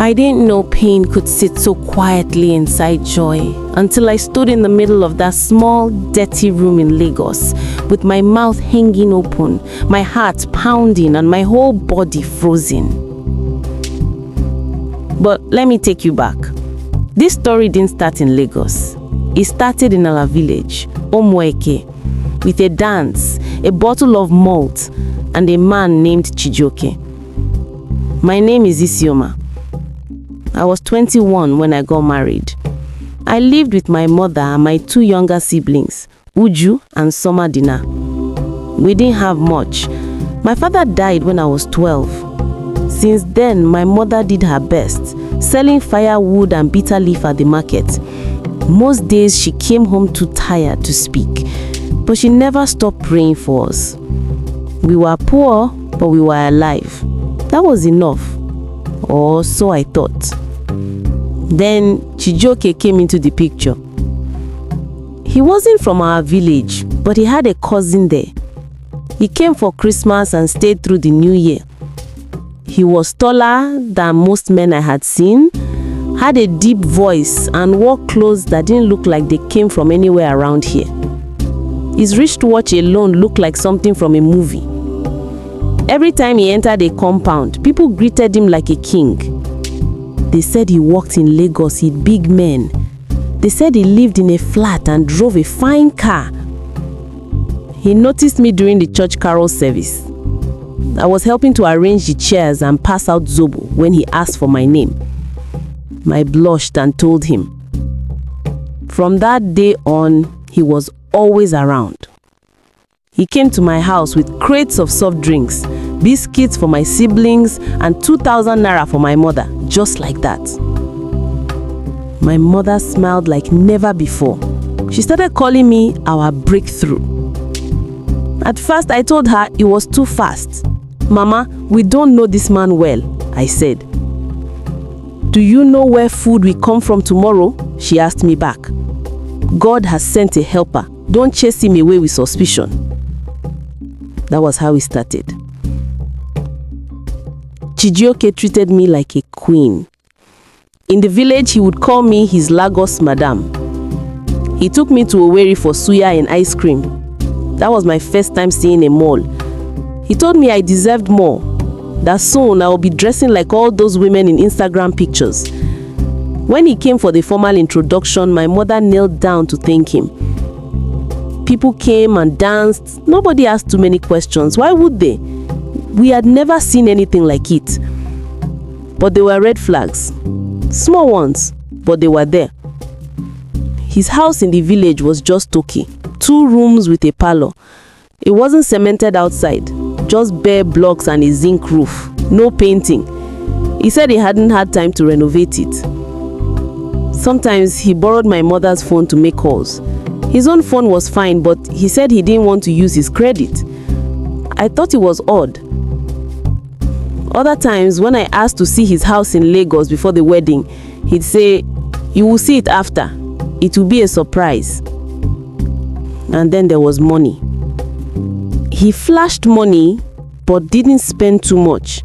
I didn't know pain could sit so quietly inside joy until I stood in the middle of that small, dirty room in Lagos with my mouth hanging open, my heart pounding, and my whole body frozen. But let me take you back. This story didn't start in Lagos. It started in our village, Omweke, with a dance, a bottle of malt, and a man named Chijioke. My name is Isioma. I was 21 when I got married. I lived with my mother and my two younger siblings, Uju and Somadina. We didn't have much. My father died when I was 12. Since then, my mother did her best, selling firewood and bitter leaf at the market. Most days she came home too tired to speak, but she never stopped praying for us. We were poor, but we were alive. That was enough, or so I thought. Then Chijioke came into the picture. He wasn't from our village, but he had a cousin there. He came for Christmas and stayed through the New Year. He was taller than most men I had seen, had a deep voice, and wore clothes that didn't look like they came from anywhere around here. His wristwatch alone looked like something from a movie. Every time he entered a compound, people greeted him like a king. They said he worked in Lagos with big men. They said he lived in a flat and drove a fine car. He noticed me during the church carol service. I was helping to arrange the chairs and pass out zobo when he asked for my name. I blushed and told him. From that day on, he was always around. He came to my house with crates of soft drinks, biscuits for my siblings, and 2,000 naira for my mother, just like that. My mother smiled like never before. She started calling me our breakthrough. At first, I told her it was too fast. Mama, we don't know this man well, I said. Do you know where food will come from tomorrow? She asked me back. God has sent a helper. Don't chase him away with suspicion. That was how it started. Chijioke treated me like a queen. In the village, he would call me his Lagos madam. He took me to Owerri for suya and ice cream. That was my first time seeing a mall. He told me I deserved more, that soon I will be dressing like all those women in Instagram pictures. When he came for the formal introduction, my mother knelt down to thank him. People came and danced. Nobody asked too many questions. Why would they? We had never seen anything like it. But there were red flags. Small ones, but they were there. His house in the village was just Toki. 2 rooms with a parlor. It wasn't cemented outside. Just bare blocks and a zinc roof. No painting. He said he hadn't had time to renovate it. Sometimes he borrowed my mother's phone to make calls. His own phone was fine, but he said he didn't want to use his credit. I thought it was odd. Other times, when I asked to see his house in Lagos before the wedding, he'd say, "You will see it after. It will be a surprise." And then there was money. He flashed money, but didn't spend too much.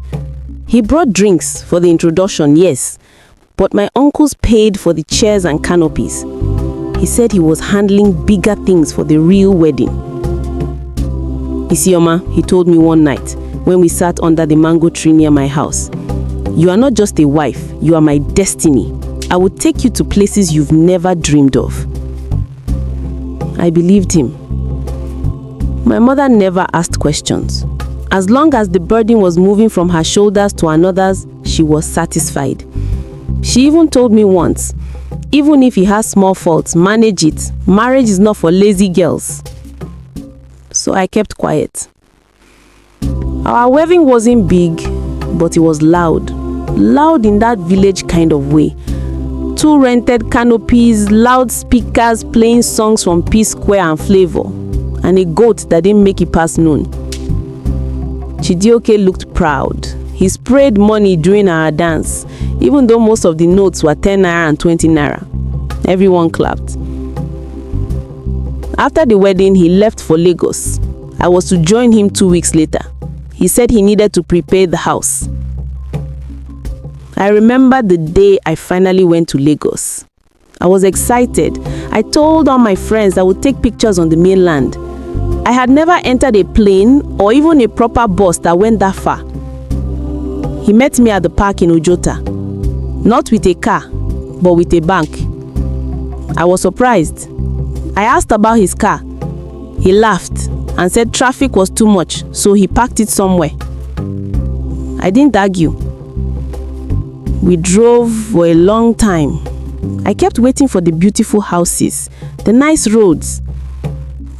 He brought drinks for the introduction, yes, but my uncles paid for the chairs and canopies. He said he was handling bigger things for the real wedding. Isioma, he told me one night when we sat under the mango tree near my house, "You are not just a wife, you are my destiny. I will take you to places you've never dreamed of." I believed him. My mother never asked questions. As long as the burden was moving from her shoulders to another's, she was satisfied. She even told me once, "Even if he has small faults, manage it. Marriage is not for lazy girls." So I kept quiet. Our wedding wasn't big, but it was loud. Loud in that village kind of way. 2 rented canopies, loudspeakers playing songs from P-Square and Flavor, and a goat that didn't make it past noon. Chijioke looked proud. He sprayed money during our dance, even though most of the notes were 10 naira and 20 naira. Everyone clapped. After the wedding, he left for Lagos. I was to join him 2 weeks later. He said he needed to prepare the house. I remember the day I finally went to Lagos. I was excited. I told all my friends I would take pictures on the mainland. I had never entered a plane or even a proper bus that went that far. He met me at the park in Ojota. Not with a car, but with a bank. I was surprised. I asked about his car. He laughed and said traffic was too much, so he parked it somewhere. I didn't argue. We drove for a long time. I kept waiting for the beautiful houses, the nice roads.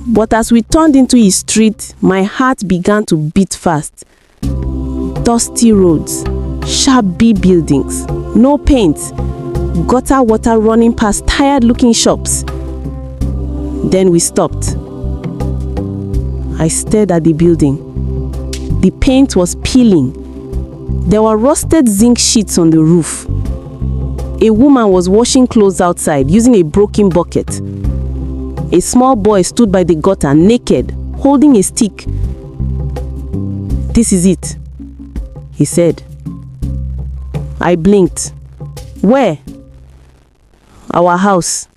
But as we turned into his street, my heart began to beat fast. Dusty roads, shabby buildings, no paint, gutter water running past tired-looking shops. Then we stopped. I stared at the building. The paint was peeling. There were rusted zinc sheets on the roof. A woman was washing clothes outside using a broken bucket. A small boy stood by the gutter naked, holding a stick. "This is it," he said. I blinked. "Where?" "Our house,"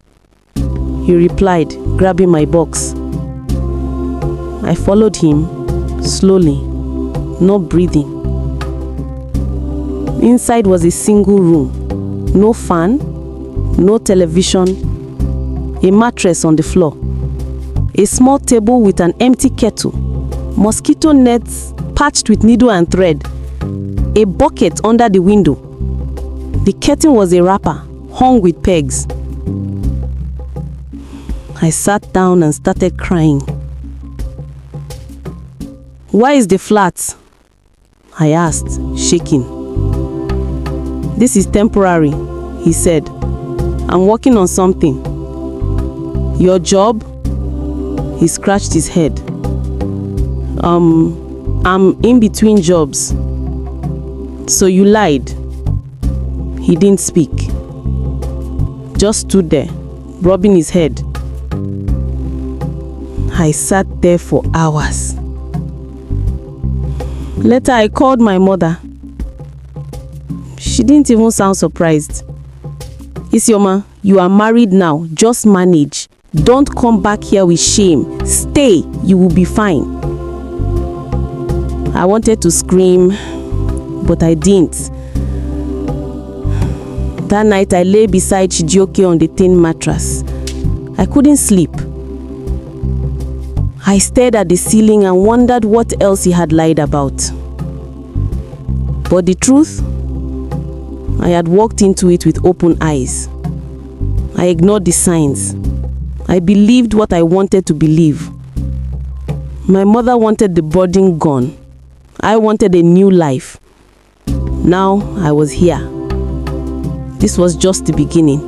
he replied, grabbing my box. I followed him, slowly, not breathing. Inside was a single room. No fan, no television, a mattress on the floor, a small table with an empty kettle, mosquito nets patched with needle and thread, a bucket under the window. The curtain was a wrapper, hung with pegs. I sat down and started crying. "Where is the flat?" I asked, shaking. "This is temporary," he said. "I'm working on something." "Your job?" He scratched his head. I'm in between jobs." "So you lied?" He didn't speak. Just stood there, rubbing his head. I sat there for hours. Later, I called my mother. She didn't even sound surprised. "Isioma, you are married now. Just manage. Don't come back here with shame. Stay. You will be fine." I wanted to scream, but I didn't. That night, I lay beside Chijioke on the thin mattress. I couldn't sleep. I stared at the ceiling and wondered what else he had lied about. But the truth, I had walked into it with open eyes. I ignored the signs. I believed what I wanted to believe. My mother wanted the burden gone. I wanted a new life. Now I was here. This was just the beginning.